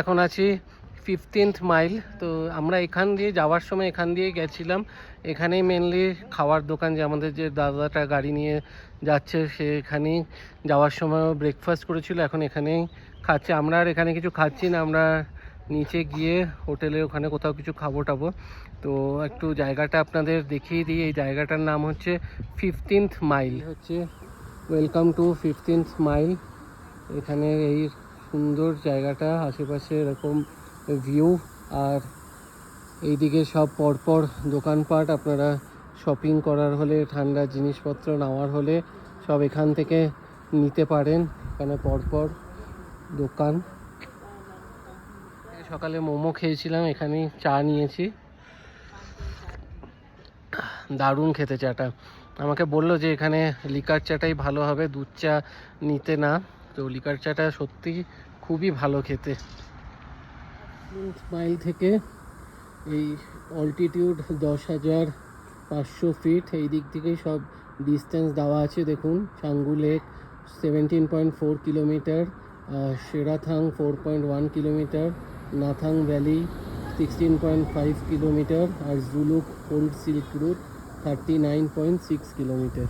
এখন আছি 15th mile. তো আমরা এখান দিয়ে যাওয়ার সময় এখান দিয়ে গেছিলাম। এখানেই মেনলি খাওয়ার দোকান, যে আমাদের যে দাদাটা গাড়ি নিয়ে যাচ্ছে সে এখানেই যাওয়ার সময় ব্রেকফাস্ট করেছিল, এখন এখানেই খাচ্ছে। আমরা আর এখানে কিছু খাচ্ছি না, আমরা নিচে গিয়ে হোটেলে ওখানে কোথাও কিছু খাবো টাবো। তো একটু জায়গাটা আপনাদের দেখিয়ে দিই। এই জায়গাটার নাম হচ্ছে 15th মাইল। হচ্ছে ওয়েলকাম টু 15th মাইল। এখানে এই সুন্দর জায়গাটা, আশেপাশে এরকম ভিউ, আর এইদিকে সব পরপর দোকানপাট। আপনারা শপিং করার হলে, ঠান্ডা জিনিসপত্র নেওয়ার হলে সব এখান থেকে নিতে পারেন। এখানে পরপর দোকান। সকালে মোমো খেয়েছিলাম, এখানেই চা নিয়েছি। দারুণ খেতে চাটা। আমাকে বললো যে এখানে লিকার চাটাই ভালো হবে, দুধ চা নিতে না। তো লিকার চাটা সত্যি খুবই ভালো খেতে। মাইল থেকে এই অল্টিটিউড 10,500 ফিট, এই দিক থেকেই সব ডিস্টেন্স দেওয়া আছে। দেখুন, Changu lake 17.4 kilometre, Sherathang 4.1 kilometre, Nathang valley 16.5 kilometre, আর Zuluk old silk route 39.6 kilometre.